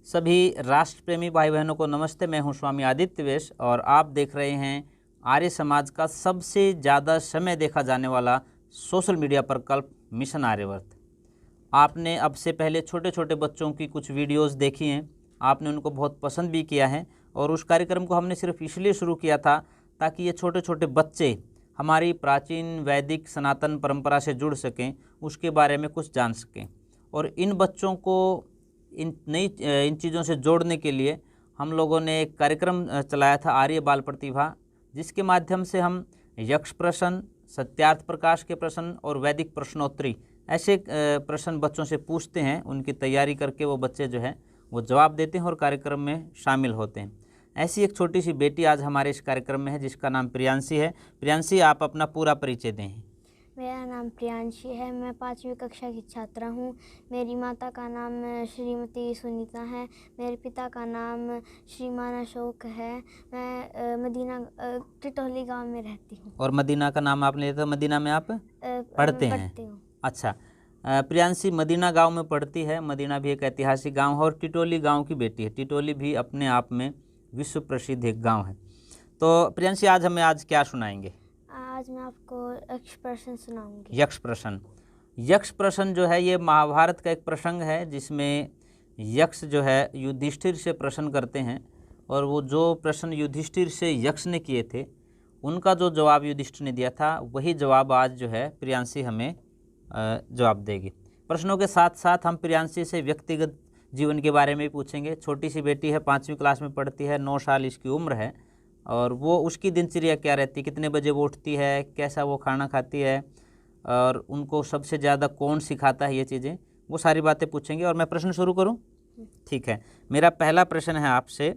सभी राष्ट्र प्रेमी भाई बहनों को नमस्ते। मैं हूं स्वामी आदित्य वेश और आप देख रहे हैं आर्य समाज का सबसे ज़्यादा समय देखा जाने वाला सोशल मीडिया प्रकल्प मिशन आर्यवर्त। आपने अब से पहले छोटे छोटे बच्चों की कुछ वीडियोस देखी हैं, आपने उनको बहुत पसंद भी किया है और उस कार्यक्रम को हमने सिर्फ इसलिए शुरू किया था ताकि ये छोटे छोटे बच्चे हमारी प्राचीन वैदिक सनातन परंपरा से जुड़ सकें, उसके बारे में कुछ जान सकें। और इन बच्चों को इन चीज़ों से जोड़ने के लिए हम लोगों ने एक कार्यक्रम चलाया था आर्य बाल प्रतिभा, जिसके माध्यम से हम यक्ष प्रश्न, सत्यार्थ प्रकाश के प्रश्न और वैदिक प्रश्नोत्तरी ऐसे प्रश्न बच्चों से पूछते हैं। उनकी तैयारी करके वो बच्चे जो है वो जवाब देते हैं और कार्यक्रम में शामिल होते हैं। ऐसी एक छोटी सी बेटी आज हमारे इस कार्यक्रम में है जिसका नाम प्रियांशी है। प्रियांशी, आप अपना पूरा परिचय दें। मेरा नाम प्रियांशी है। मैं 5वीं कक्षा की छात्रा हूँ। मेरी माता का नाम श्रीमती सुनीता है। मेरे पिता का नाम श्रीमान अशोक है। मैं मदीना टिटोली गांव में रहती हूँ। और मदीना का नाम आपने लिया था, मदीना में आप पढ़ते हैं? अच्छा, प्रियांशी मदीना गांव में पढ़ती है। मदीना भी एक ऐतिहासिक गांव है और टिटोली गांव की बेटी है। टिटोली भी अपने आप में विश्व प्रसिद्ध एक गांव है। तो प्रियांशी, आज क्या सुनाएंगे? आज मैं आपको यक्ष प्रश्न सुनाऊंगी। यक्ष प्रश्न जो है ये महाभारत का एक प्रसंग है जिसमें यक्ष जो है युधिष्ठिर से प्रश्न करते हैं और वो जो प्रश्न युधिष्ठिर से यक्ष ने किए थे उनका जो जवाब युधिष्ठिर ने दिया था वही जवाब आज जो है प्रियांशी हमें जवाब देगी। प्रश्नों के साथ साथ हम प्रियांशी से व्यक्तिगत जीवन के बारे में भी पूछेंगे। छोटी सी बेटी है, 5वीं क्लास में पढ़ती है, 9 साल इसकी उम्र है और वो उसकी दिनचर्या क्या रहती है, कितने बजे वो उठती है, कैसा वो खाना खाती है और उनको सबसे ज़्यादा कौन सिखाता है, ये चीज़ें, वो सारी बातें पूछेंगे। और मैं प्रश्न शुरू करूं? ठीक है। मेरा पहला प्रश्न है आपसे।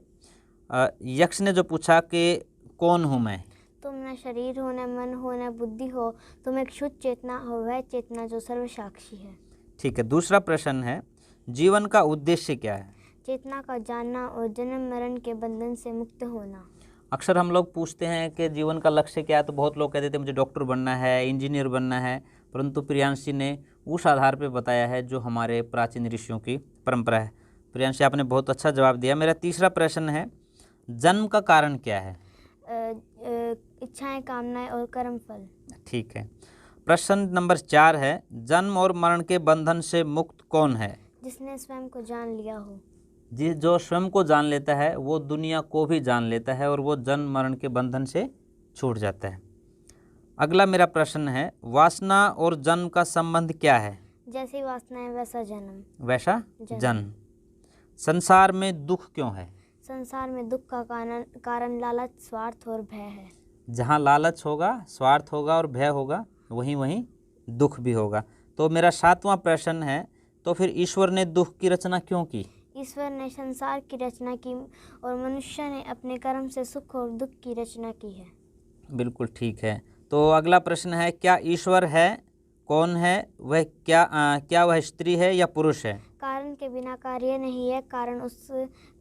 यक्ष ने जो पूछा कि कौन हूं मैं? तुम न शरीर हो, न मन हो, न बुद्धि हो, तुम एक शुद्ध चेतना हो, वह चेतना जो सर्वसाक्षी है। ठीक है। दूसरा प्रश्न है, जीवन का उद्देश्य क्या है? चेतना का जानना और जन्म मरण के बंधन से मुक्त होना। अक्सर हम लोग पूछते हैं कि जीवन का लक्ष्य क्या है, तो बहुत लोग कहते थे मुझे डॉक्टर बनना है, इंजीनियर बनना है, परंतु प्रियांशी ने उस आधार पर बताया है जो हमारे प्राचीन ऋषियों की परंपरा है। प्रियांशी, आपने बहुत अच्छा जवाब दिया। मेरा तीसरा प्रश्न है, जन्म का कारण क्या है? इच्छाएं, कामनाएं और कर्म फल। ठीक है। प्रश्न नंबर 4 है, जन्म और मरण के बंधन से मुक्त कौन है? जिसने स्वयं को जान लिया हो। जो स्वयं को जान लेता है वो दुनिया को भी जान लेता है और वो जन्म मरण के बंधन से छूट जाता है। अगला मेरा प्रश्न है, वासना और जन्म का संबंध क्या है? जैसी वासना है वैसा जन्म। वैसा जन्म। संसार में दुख क्यों है? संसार में दुख का कारण लालच, स्वार्थ और भय है। जहाँ लालच होगा, स्वार्थ होगा और भय होगा, वहीं दुख भी होगा। तो मेरा 7वां प्रश्न है, तो फिर ईश्वर ने दुख की रचना क्यों की? ईश्वर ने संसार की रचना की और मनुष्य ने अपने कर्म से सुख और दुख की रचना की है। बिल्कुल ठीक है। तो अगला प्रश्न है, क्या ईश्वर है? कौन है वह? क्या वह स्त्री है या पुरुष है? कारण के बिना कार्य नहीं है, कारण उस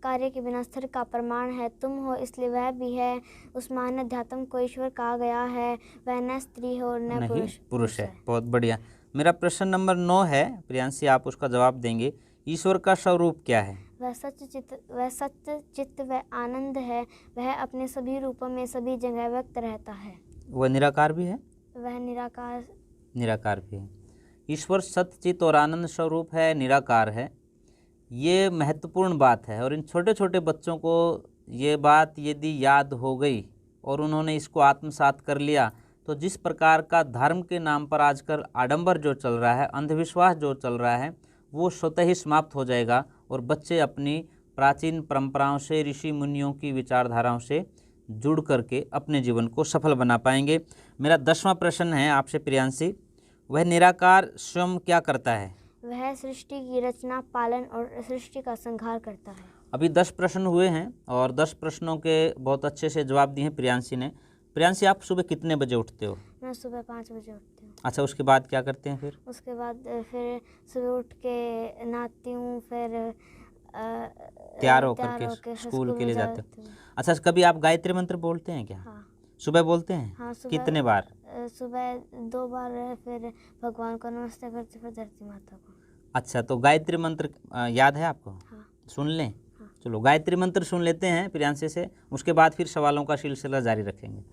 कार्य के बिना स्थिर का प्रमाण है। तुम हो इसलिए वह भी है। उस महान अध्यात्म को ईश्वर कहा गया है, वह न स्त्री हो और न पुरुष है। बहुत बढ़िया। मेरा प्रश्न नंबर 9 है, प्रियांशी आप उसका जवाब देंगे। ईश्वर का स्वरूप क्या है? वह सत्य चित्त व आनंद है। वह अपने सभी रूपों में सभी जगह व्यक्त रहता है। वह निराकार भी है? वह निराकार भी है। ईश्वर सत्य चित्त और आनंद स्वरूप है, निराकार है। ये महत्वपूर्ण बात है और इन छोटे छोटे बच्चों को ये बात यदि याद हो गई और उन्होंने इसको आत्मसात कर लिया तो जिस प्रकार का धर्म के नाम पर आजकल आडंबर जो चल रहा है, अंधविश्वास जो चल रहा है, वो स्वतः ही समाप्त हो जाएगा और बच्चे अपनी प्राचीन परंपराओं से, ऋषि मुनियों की विचारधाराओं से जुड़ करके अपने जीवन को सफल बना पाएंगे। मेरा 10वां प्रश्न है आपसे प्रियांशी, वह निराकार स्वयं क्या करता है? वह सृष्टि की रचना, पालन और सृष्टि का संहार करता है। अभी 10 प्रश्न हुए हैं और 10 प्रश्नों के बहुत अच्छे से जवाब दिए हैं प्रियांशी ने। प्रियांशी, आप सुबह कितने बजे उठते हो? मैं सुबह 5 बजे उठती हूँ। अच्छा, उसके बाद क्या करते हैं फिर? उसके बाद फिर सुबह उठ के नहाती हूँ, फिर तैयार होकर के स्कूल के लिए जाते हो। अच्छा, कभी आप गायत्री मंत्र बोलते हैं क्या? हाँ। सुबह बोलते हैं? हाँ, सुबह। कितने बार? सुबह 2 बार, फिर भगवान को नमस्ते करते, फिर धरती माता को। अच्छा, तो गायत्री मंत्र याद है आपको? हाँ। सुन लें। चलो गायत्री मंत्र सुन लेते हैं प्रियांशी से, उसके बाद फिर सवालों का सिलसिला जारी रखेंगे।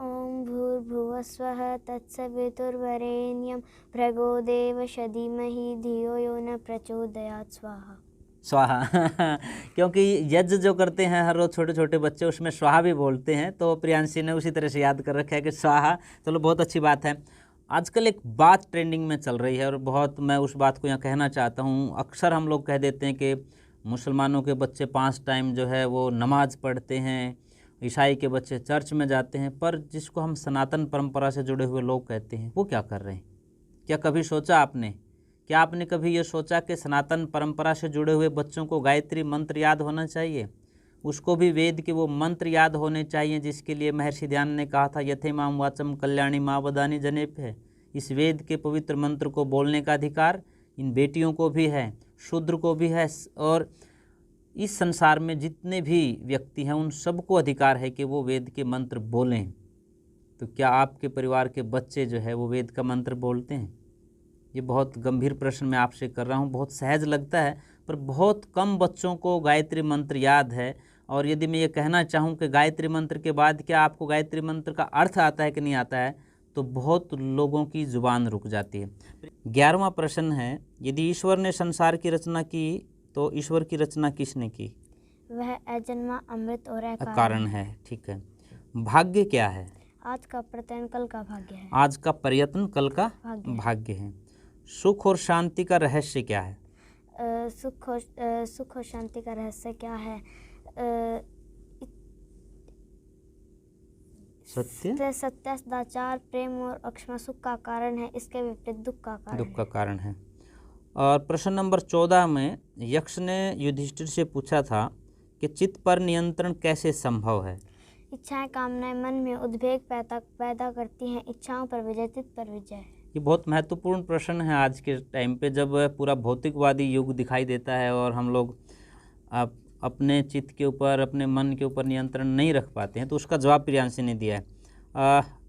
ओम भूर्भुवस्वः तत्सवितुर्वरेण्यं भर्गो देवस्य धीमहि धियो यो न प्रचोदयात् स्वाहा। स्वाहा क्योंकि यज्ञ जो करते हैं हर रोज छोटे छोटे बच्चे, उसमें स्वाहा भी बोलते हैं, तो प्रियांशी ने उसी तरह से याद कर रखा है कि स्वाहा। चलो बहुत अच्छी बात है। आजकल एक बात ट्रेंडिंग में चल रही है और बहुत मैं उस बात को यहाँ कहना चाहता हूँ। अक्सर हम लोग कह देते हैं कि मुसलमानों के बच्चे 5 टाइम जो है वो नमाज पढ़ते हैं, ईसाई के बच्चे चर्च में जाते हैं, पर जिसको हम सनातन परंपरा से जुड़े हुए लोग कहते हैं वो क्या कर रहे हैं? क्या कभी सोचा आपने? क्या आपने कभी ये सोचा कि सनातन परंपरा से जुड़े हुए बच्चों को गायत्री मंत्र याद होना चाहिए? उसको भी वेद के वो मंत्र याद होने चाहिए जिसके लिए महर्षि ध्यान ने कहा था यथेमाम वाचम कल्याणी माँ वदानी जनेप है। इस वेद के पवित्र मंत्र को बोलने का अधिकार इन बेटियों को भी है, शूद्र को भी है, और इस संसार में जितने भी व्यक्ति हैं उन सबको अधिकार है कि वो वेद के मंत्र बोलें। तो क्या आपके परिवार के बच्चे जो है वो वेद का मंत्र बोलते हैं? ये बहुत गंभीर प्रश्न मैं आपसे कर रहा हूँ। बहुत सहज लगता है पर बहुत कम बच्चों को गायत्री मंत्र याद है। और यदि मैं ये कहना चाहूँ कि गायत्री मंत्र के बाद क्या आपको गायत्री मंत्र का अर्थ आता है कि नहीं आता है, तो बहुत लोगों की जुबान रुक जाती है। 11वां प्रश्न है, यदि ईश्वर ने संसार की रचना की तो ईश्वर की रचना किसने की? वह अजन्मा अमृत और कारण है। ठीक है। भाग्य क्या है? आज का प्रयत्न कल का भाग्य है। आज का प्रयत्न कल का भाग्य है। सुख और शांति का रहस्य क्या है? सुख और शांति का रहस्य क्या है? सत्य, सदाचार, प्रेम और अक्षमा सुख का कारण है, इसके विपरीत दुख का कारण है। और प्रश्न नंबर 14 में यक्ष ने युधिष्ठिर से पूछा था कि चित्त पर नियंत्रण कैसे संभव है? इच्छाएं कामनाएं मन में उद्वेग पैदा करती हैं, इच्छाओं पर विजय चित्त पर विजय। ये बहुत महत्वपूर्ण प्रश्न है आज के टाइम पे, जब पूरा भौतिकवादी युग दिखाई देता है और हम लोग अपने चित्त के ऊपर, अपने मन के ऊपर नियंत्रण नहीं रख पाते हैं। तो उसका जवाब प्रियांशी ने दिया है।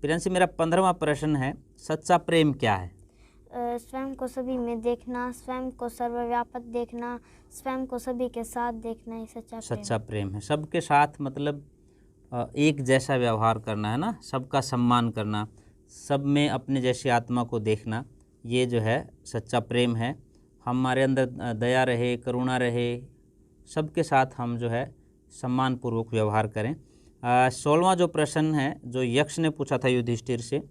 प्रियांशी, मेरा 15वां प्रश्न है, सच्चा प्रेम क्या है? स्वयं को सभी में देखना, स्वयं को सर्वव्यापक देखना, स्वयं को सभी के साथ देखना, ये सच्चा प्रेम है। सबके साथ मतलब एक जैसा व्यवहार करना है ना, सबका सम्मान करना, सब में अपने जैसी आत्मा को देखना, ये जो है सच्चा प्रेम है। हमारे अंदर दया रहे, करुणा रहे, सबके साथ हम जो है सम्मानपूर्वक व्यवहार करें। 16वां जो प्रश्न है जो यक्ष ने पूछा था युधिष्ठिर से,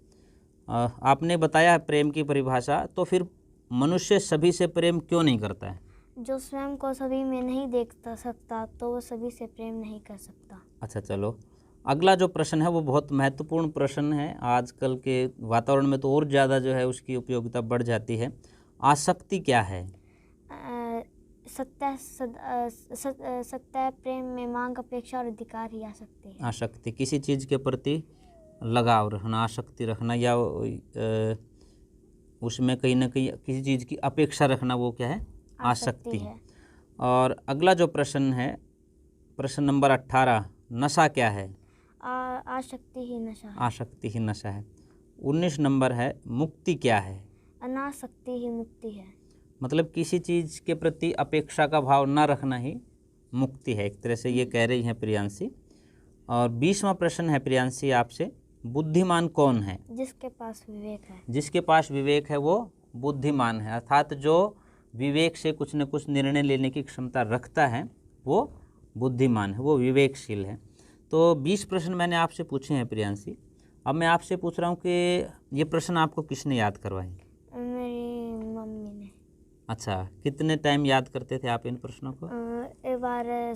आपने बताया प्रेम की परिभाषा, तो फिर मनुष्य सभी से प्रेम क्यों नहीं करता है? जो स्वयं को सभी में नहीं देख सकता तो वो सभी से प्रेम नहीं कर सकता। अच्छा, चलो अगला जो प्रश्न है वो बहुत महत्वपूर्ण प्रश्न है। आजकल के वातावरण में तो और ज़्यादा जो है उसकी उपयोगिता बढ़ जाती है। आसक्ति क्या है? सत्य प्रेम में मांग, अपेक्षा और अधिकार ही आसक्ति है। आसक्ति किसी चीज़ के प्रति लगाव रखना, आसक्ति रखना, या उसमें कहीं ना कहीं किसी चीज़ की अपेक्षा रखना, वो क्या है? आसक्ति है। और अगला जो प्रश्न है, प्रश्न नंबर 18, नशा क्या है? आसक्ति ही नशा है। आसक्ति ही नशा है। 19 नंबर है, मुक्ति क्या है? अनासक्ति ही मुक्ति है। मतलब किसी चीज़ के प्रति अपेक्षा का भाव न रखना ही मुक्ति है, एक तरह से ये कह रही हैं प्रियांशी। और 20वां प्रश्न है प्रियांशी आपसे, बुद्धिमान कौन है? जिसके पास विवेक है। जिसके पास विवेक है वो बुद्धिमान है, अर्थात जो विवेक से कुछ न कुछ निर्णय लेने की क्षमता रखता है वो बुद्धिमान है, वो विवेकशील है। तो 20 प्रश्न मैंने आपसे पूछे हैं प्रियांशी। अब मैं आपसे पूछ रहा हूँ कि ये प्रश्न आपको किसने याद करवाए? मेरी मम्मी ने। अच्छा, कितने टाइम याद करते थे आप इन प्रश्नों को? एक बार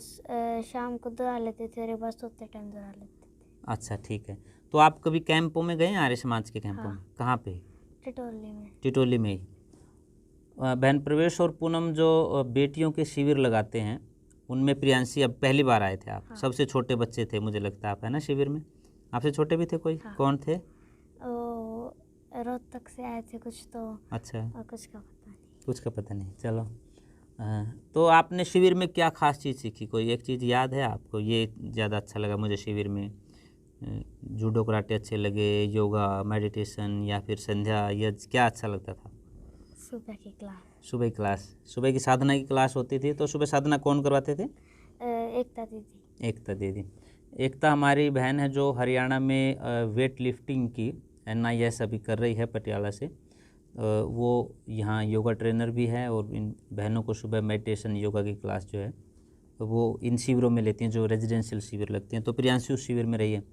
शाम को दोहरा लेते थे और एक बार सोते टाइम दोहरा लेते थे। अच्छा, ठीक है। तो आप कभी कैंपों में गए हैं, आर्य समाज के कैंपों में? कहाँ पे? टिटोली में। टिटोली में ही। बहन प्रवेश और पूनम जो बेटियों के शिविर लगाते हैं उनमें प्रियांशी अब पहली बार आए थे आप। सबसे छोटे बच्चे थे मुझे लगता है आप, है ना, शिविर में? आपसे छोटे भी थे कोई? कौन थे? रोहतक से आए थे कुछ तो। अच्छा, और कुछ का पता नहीं। कुछ का पता नहीं, चलो। तो आपने शिविर में क्या खास चीज़ सीखी? कोई एक चीज़ याद है आपको, ये ज़्यादा अच्छा लगा मुझे शिविर में? जूडो कराटे अच्छे लगे, योगा, मेडिटेशन, या फिर संध्या, या क्या अच्छा लगता था? सुबह की क्लास। सुबह की क्लास, सुबह की साधना की क्लास होती थी। तो सुबह साधना कौन करवाते थे? एकता दीदी। एकता दीदी। एकता हमारी बहन है जो हरियाणा में वेट लिफ्टिंग की NIS अभी कर रही है पटियाला से। वो यहाँ योगा ट्रेनर भी है और इन बहनों को सुबह मेडिटेशन योगा की क्लास जो है तो वो इन शिविरों में लेती हैं, जो रेजिडेंशियल शिविर लगते हैं। तो प्रियांशी उस शिविर में रही है।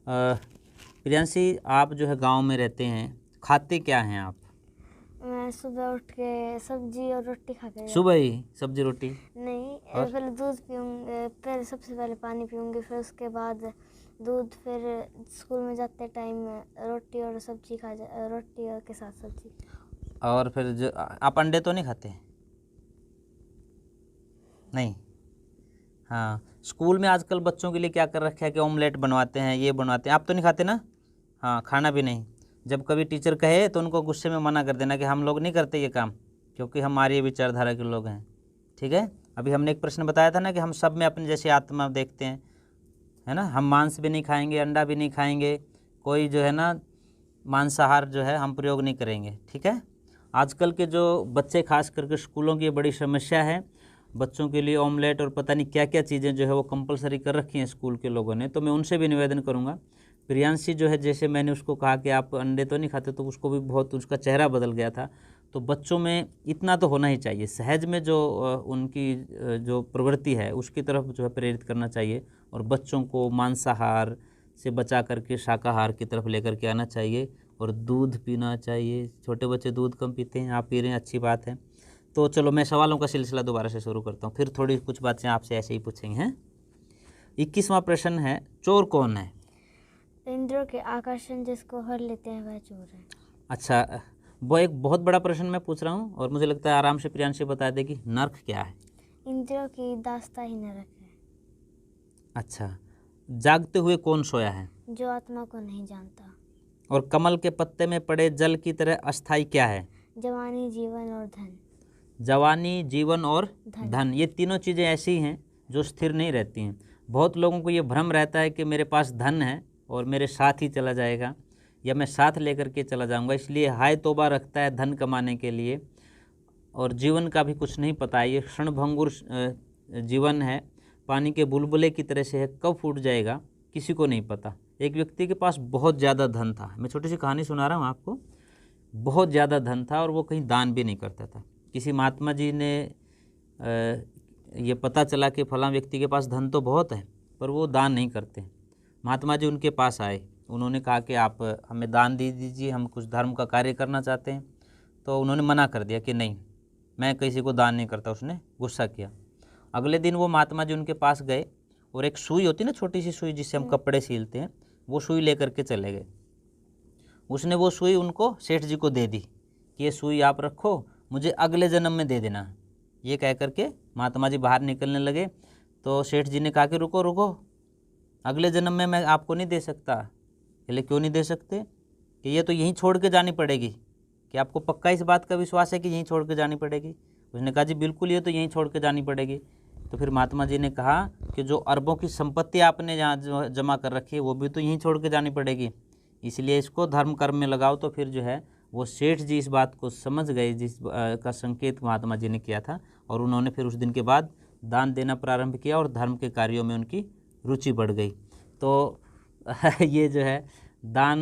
प्रियांशी, आप जो है गांव में रहते हैं, खाते क्या हैं आप? मैं सुबह उठ के सब्जी और रोटी खा के सुबह ही सब्जी रोटी? नहीं, और? पहले दूध पीऊँगी, पहले सबसे पहले पानी पीऊँगी, फिर उसके बाद दूध, फिर स्कूल में जाते टाइम रोटी और सब्जी रोटी और के साथ सब्जी। और फिर जो आप अंडे तो नहीं खाते? नहीं। हाँ, स्कूल में आजकल बच्चों के लिए क्या कर रखा है कि ऑमलेट बनवाते हैं, ये बनवाते हैं। आप तो नहीं खाते ना? हाँ, खाना भी नहीं। जब कभी टीचर कहे तो उनको गुस्से में मना कर देना कि हम लोग नहीं करते ये काम, क्योंकि हमारी विचारधारा के लोग हैं। ठीक है। अभी हमने एक प्रश्न बताया था ना कि हम सब में अपने जैसी आत्मा देखते हैं, है ना। हम मांस भी नहीं खाएंगे, अंडा भी नहीं खाएंगे, कोई जो है ना मांसाहार जो है हम प्रयोग नहीं करेंगे। ठीक है। आजकल के जो बच्चे खास करके स्कूलों की बड़ी समस्या है, बच्चों के लिए ऑमलेट और पता नहीं क्या क्या चीज़ें जो है वो कंपलसरी कर रखी हैं स्कूल के लोगों ने। तो मैं उनसे भी निवेदन करूँगा, प्रियांशी जो है, जैसे मैंने उसको कहा कि आप अंडे तो नहीं खाते, तो उसको भी बहुत, उसका चेहरा बदल गया था। तो बच्चों में इतना तो होना ही चाहिए, सहज में जो उनकी जो प्रवृत्ति है उसकी तरफ जो है प्रेरित करना चाहिए, और बच्चों को मांसाहार से बचा करके शाकाहार की तरफ लेकर के आना चाहिए, और दूध पीना चाहिए। छोटे बच्चे दूध कम पीते हैं, आप पी रहे हैं, अच्छी बात है। तो चलो मैं सवालों का सिलसिला दोबारा से शुरू करता हूँ, फिर थोड़ी कुछ बातें आपसे ऐसे ही पूछेंगे हैं। 21वां प्रश्न है, चोर कौन है? इंद्र के आकर्षण जिसको हर लेते हैं वह चोर है। अच्छा, वो एक बहुत बड़ा प्रश्न मैं पूछ रहा हूँ और मुझे लगता है आराम से प्रियांशी बता देगी। नर्क क्या है? इंद्रियों की दास्ता ही नरक है। अच्छा, जागते हुए कौन सोया है? जो आत्मा को नहीं जानता। और कमल के पत्ते में पड़े जल की तरह अस्थाई क्या है? जवानी, जीवन और धन। जवानी, जीवन और धन। धन, ये तीनों चीज़ें ऐसी हैं जो स्थिर नहीं रहती हैं। बहुत लोगों को ये भ्रम रहता है कि मेरे पास धन है और मेरे साथ ही चला जाएगा, या मैं साथ लेकर के चला जाऊंगा, इसलिए हाय तौबा रखता है धन कमाने के लिए, और जीवन का भी कुछ नहीं पता है। ये क्षणभंगुर जीवन है, पानी के बुलबुले की तरह से है, कब फूट जाएगा किसी को नहीं पता। एक व्यक्ति के पास बहुत ज़्यादा धन था, मैं छोटी सी कहानी सुना रहा हूँ आपको। बहुत ज़्यादा धन था और वो कहीं दान भी नहीं करता था। किसी महात्मा जी ने ये पता चला कि फलां व्यक्ति के पास धन तो बहुत है पर वो दान नहीं करते। महात्मा जी उनके पास आए, उन्होंने कहा कि आप हमें दान दे दीजिए, हम कुछ धर्म का कार्य करना चाहते हैं। तो उन्होंने मना कर दिया कि नहीं, मैं किसी को दान नहीं करता। उसने गुस्सा किया। अगले दिन वो महात्मा जी उनके पास गए और एक सुई होती है ना, छोटी सी सुई जिससे हम कपड़े सीलते हैं, वो सुई लेकर के चले गए। उसने वो सुई उनको, सेठ जी को दे दी कि ये सुई आप रखो, मुझे अगले जन्म में दे देना। ये कह करके महात्मा जी बाहर निकलने लगे। तो सेठ जी ने कहा कि रुको रुको, अगले जन्म में मैं आपको नहीं दे सकता। बोले क्यों नहीं दे सकते? कि ये तो यहीं छोड़ के जानी पड़ेगी। कि आपको पक्का इस बात का विश्वास है कि यहीं छोड़ के जानी पड़ेगी? उसने कहा जी बिल्कुल, ये तो यहीं छोड़ के जानी पड़ेगी। तो फिर महात्मा जी ने कहा कि जो अरबों की संपत्ति आपने जहाँ जमा कर रखी है वो भी तो यहीं छोड़ के जानी पड़ेगी, इसलिए इसको धर्म कर्म में लगाओ। तो फिर जो है वो सेठ जी इस बात को समझ गए, जिस का संकेत महात्मा जी ने किया था, और उन्होंने फिर उस दिन के बाद दान देना प्रारंभ किया और धर्म के कार्यों में उनकी रुचि बढ़ गई। तो ये जो है दान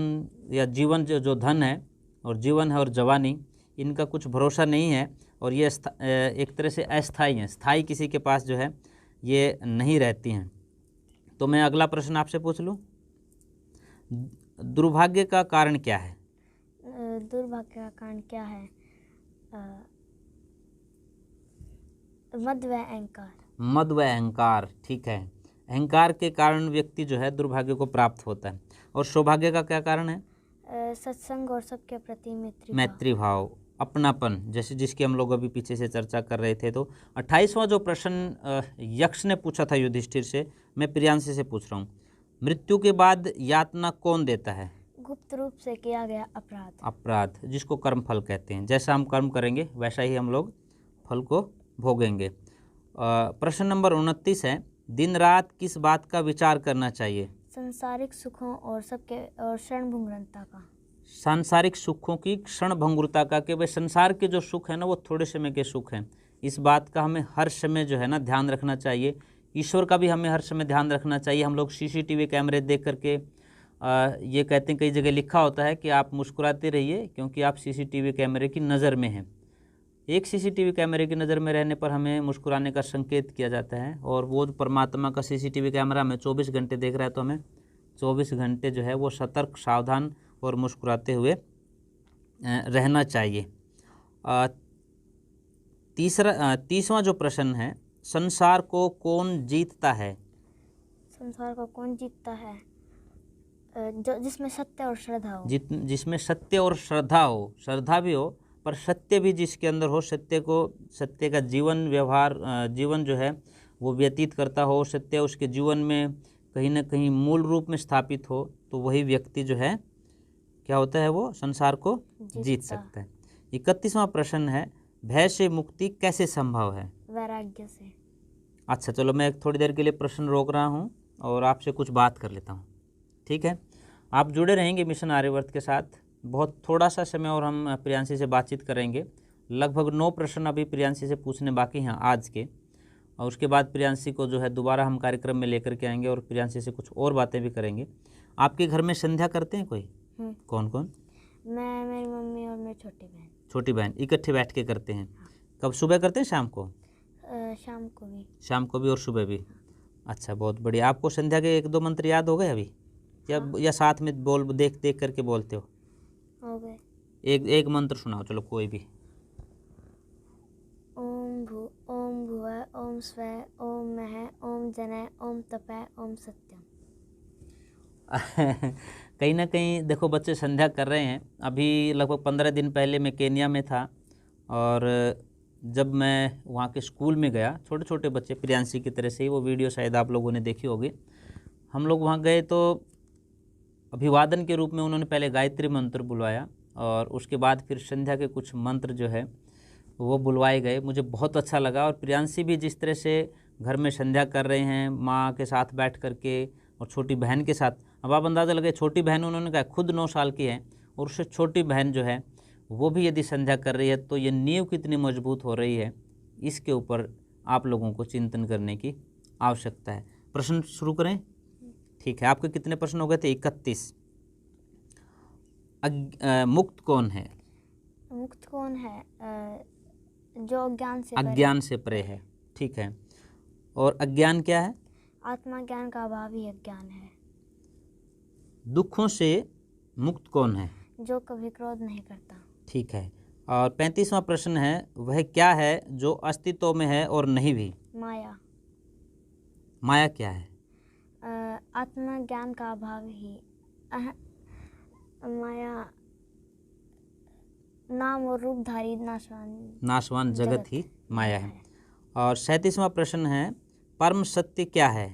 या जीवन, जो धन है और जीवन है और जवानी, इनका कुछ भरोसा नहीं है, और ये एक तरह से अस्थाई हैं। स्थाई किसी के पास जो है ये नहीं रहती हैं। तो मैं अगला प्रश्न आपसे पूछ लूँ, दुर्भाग्य का कारण क्या है? दुर्भाग्य का कारण क्या है? मद व अहंकार। मद व अहंकार, ठीक है। अहंकार के कारण व्यक्ति जो है दुर्भाग्य को प्राप्त होता है। और सौभाग्य का क्या कारण है? सत्संग और सबके प्रति मैत्री भाव, अपनापन, जैसे जिसकी हम लोग अभी पीछे से चर्चा कर रहे थे। तो 28वां जो प्रश्न यक्ष ने पूछा था युधिष्ठिर से, मैं प्रियांशी से पूछ रहा हूँ, मृत्यु के बाद यातना कौन देता है? गुप्त रूप से किया गया अपराध। अपराध, जिसको कर्म फल कहते हैं। जैसा हम कर्म करेंगे वैसा ही हम लोग फल को भोगेंगे। प्रश्न नंबर 29 है, दिन रात किस बात का विचार करना चाहिए? सांसारिक सुखों और क्षणभंगुरता का। सांसारिक सुखों की क्षणभंगुरता का, कि भाई संसार के जो सुख है ना वो थोड़े समय के सुख हैं। इस बात का हमें हर समय जो है ना ध्यान रखना चाहिए ईश्वर का भी हमें हर समय ध्यान रखना चाहिए। हम लोग सीसीटीवी कैमरे देख करके ये कहते हैं, कई जगह लिखा होता है कि आप मुस्कुराते रहिए क्योंकि आप सीसीटीवी कैमरे की नज़र में हैं। एक सीसीटीवी कैमरे की नज़र में रहने पर हमें मुस्कुराने का संकेत किया जाता है, और वो परमात्मा का सीसीटीवी कैमरा हमें 24 घंटे देख रहा है, तो हमें 24 घंटे जो है वो सतर्क, सावधान और मुस्कुराते हुए रहना चाहिए। तीसवां जो प्रश्न है, संसार को कौन जीतता है? संसार को कौन जीतता है? जो जिसमें सत्य और श्रद्धा हो। जिसमें सत्य और श्रद्धा हो, श्रद्धा भी हो पर सत्य भी जिसके अंदर हो, सत्य का जीवन व्यवहार जीवन जो है वो व्यतीत करता हो, सत्य उसके जीवन में कहीं ना कहीं मूल रूप में स्थापित हो, तो वही व्यक्ति जो है क्या होता है, वो संसार को जीत सकता है। 31वां प्रश्न है, भय से मुक्ति कैसे संभव है? वैराग्य से। अच्छा, चलो मैं थोड़ी देर के लिए प्रश्न रोक रहा हूँ और आपसे कुछ बात कर लेता हूँ, ठीक है? आप जुड़े रहेंगे मिशन आर्यवर्त के साथ। बहुत थोड़ा सा समय और हम प्रियांशी से बातचीत करेंगे। लगभग 9 प्रश्न अभी प्रियांशी से पूछने बाकी हैं आज के, और उसके बाद प्रियांशी को जो है दोबारा हम कार्यक्रम में लेकर के आएंगे और प्रियांशी से कुछ और बातें भी करेंगे। आपके घर में संध्या करते हैं कोई? कौन कौन? मैं, मेरी मम्मी और मेरी छोटी बहन। छोटी बहन इकट्ठे बैठ के करते हैं? कब, सुबह करते हैं शाम को? शाम को भी और सुबह भी। अच्छा, बहुत बढ़िया। आपको संध्या के 1-2 मंत्र याद हो गए अभी, या साथ में बोल देख करके बोलते हो गए? एक मंत्र सुनाओ, चलो कोई भी। ओम भुवः ओम स्वः ओम महः ओम जनः ओम तपः ओम सत्यम। कहीं ना कहीं देखो बच्चे संध्या कर रहे हैं। अभी लगभग 15 दिन पहले मैं केन्या में था, और जब मैं वहाँ के स्कूल में गया, छोटे छोटे बच्चे प्रियांशी की तरह से ही, वो वीडियो शायद आप लोगों ने देखी होगी। हम लोग वहाँ गए तो अभिवादन के रूप में उन्होंने पहले गायत्री मंत्र बुलवाया, और उसके बाद फिर संध्या के कुछ मंत्र जो है वो बुलवाए गए। मुझे बहुत अच्छा लगा। और प्रियांशी भी जिस तरह से घर में संध्या कर रहे हैं माँ के साथ बैठ करके और छोटी बहन के साथ, अब आप अंदाज़ा लगे, छोटी बहन उन्होंने कहा खुद 9 साल की है, और उससे छोटी बहन जो है वो भी यदि संध्या कर रही है, तो ये नींव कितनी मजबूत हो रही है, इसके ऊपर आप लोगों को चिंतन करने की आवश्यकता है। प्रश्न शुरू करें? ठीक है, आपके कितने प्रश्न हो गए थे? 31। मुक्त कौन है? मुक्त कौन है? जो अज्ञान से परे है। ठीक है, और अज्ञान क्या है? आत्मा ज्ञान का अभाव ही अज्ञान है। दुखों से मुक्त कौन है? जो कभी क्रोध नहीं करता। ठीक है, और 35वां प्रश्न है, वह क्या है जो अस्तित्व में है और नहीं भी? माया। माया क्या है? आत्मा ज्ञान का अभाव ही माया नाम और रूपधारी नाशवान जगत ही माया है। और 37वां प्रश्न है, परम सत्य क्या है?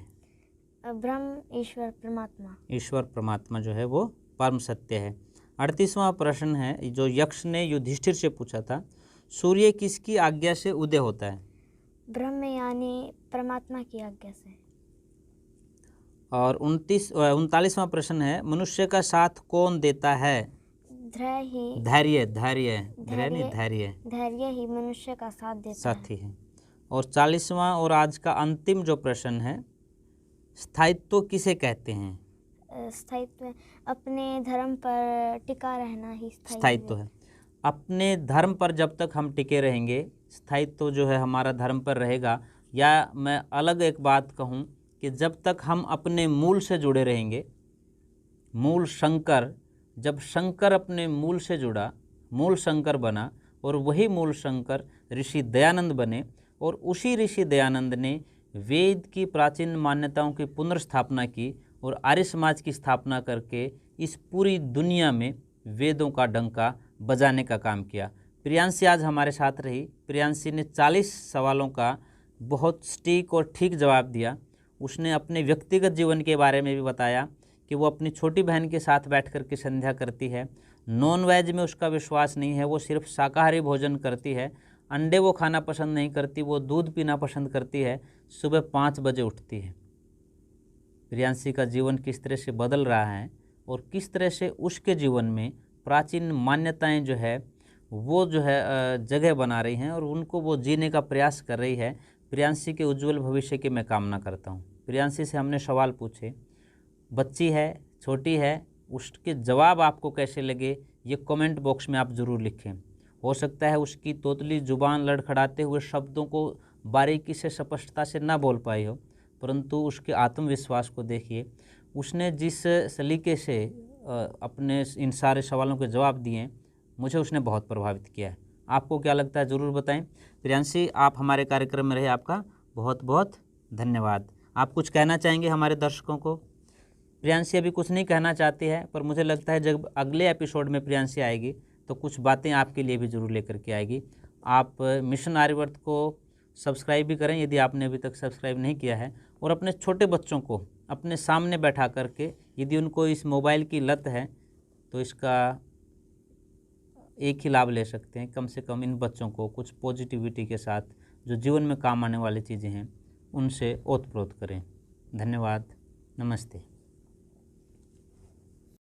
ब्रह्म, ईश्वर, परमात्मा। ईश्वर परमात्मा जो है वो परम सत्य है। 38वां प्रश्न है, जो यक्ष ने युधिष्ठिर से पूछा था, सूर्य किसकी आज्ञा से उदय होता है? ब्रह्म यानी परमात्मा की आज्ञा से। और 39वां प्रश्न है, मनुष्य का साथ कौन देता है? धैर्य ही मनुष्य का साथ साथी है। और 40वां और आज का अंतिम जो प्रश्न है, स्थायित्व किसे कहते हैं? स्थायित्व अपने धर्म पर टिका रहना ही स्थायित्व है। अपने धर्म पर जब तक हम टिके रहेंगे, स्थायित्व जो है हमारा धर्म पर रहेगा। या मैं अलग एक बात कहूँ कि जब तक हम अपने मूल से जुड़े रहेंगे, मूल शंकर, जब शंकर अपने मूल से जुड़ा, मूल शंकर बना, और वही मूल शंकर ऋषि दयानंद बने, और उसी ऋषि दयानंद ने वेद की प्राचीन मान्यताओं की पुनर्स्थापना की और आर्य समाज की स्थापना करके इस पूरी दुनिया में वेदों का डंका बजाने का काम किया। प्रियांशी आज हमारे साथ रही। प्रियांशी ने 40 सवालों का बहुत सटीक और ठीक जवाब दिया। उसने अपने व्यक्तिगत जीवन के बारे में भी बताया कि वो अपनी छोटी बहन के साथ बैठ कर के संध्या करती है। नॉन वेज में उसका विश्वास नहीं है, वो सिर्फ शाकाहारी भोजन करती है। अंडे वो खाना पसंद नहीं करती, वो दूध पीना पसंद करती है। सुबह 5 बजे उठती है। प्रियांशी का जीवन किस तरह से बदल रहा है और किस तरह से उसके जीवन में प्राचीन मान्यताएं जो है वो जो है जगह बना रही हैं और उनको वो जीने का प्रयास कर रही है। प्रियांशी के उज्जवल भविष्य की मैं कामना करता हूँ। प्रियांशी से हमने सवाल पूछे, बच्ची है, छोटी है, उसके जवाब आपको कैसे लगे ये कमेंट बॉक्स में आप ज़रूर लिखें। हो सकता है उसकी तोतली जुबान लड़खड़ाते हुए शब्दों को बारीकी से स्पष्टता से ना बोल पाई हो, परंतु उसके आत्मविश्वास को देखिए। उसने जिस सलीके से अपने इन सारे सवालों के जवाब दिए, मुझे उसने बहुत प्रभावित किया है। आपको क्या लगता है ज़रूर बताएं। प्रियांशी, आप हमारे कार्यक्रम में रहे, आपका बहुत बहुत धन्यवाद। आप कुछ कहना चाहेंगे हमारे दर्शकों को? प्रियांशी अभी कुछ नहीं कहना चाहती है, पर मुझे लगता है जब अगले एपिसोड में प्रियांशी आएगी तो कुछ बातें आपके लिए भी ज़रूर लेकर के आएगी। आप मिशन आर्यवर्त को सब्सक्राइब भी करें यदि आपने अभी तक सब्सक्राइब नहीं किया है, और अपने छोटे बच्चों को अपने सामने बैठा करके, यदि उनको इस मोबाइल की लत है तो इसका एक ही लाभ ले सकते हैं। कम से कम इन बच्चों को कुछ पॉजिटिविटी के साथ जो जीवन में काम आने वाली चीज़ें हैं उनसे ओतप्रोत करें। धन्यवाद, नमस्ते।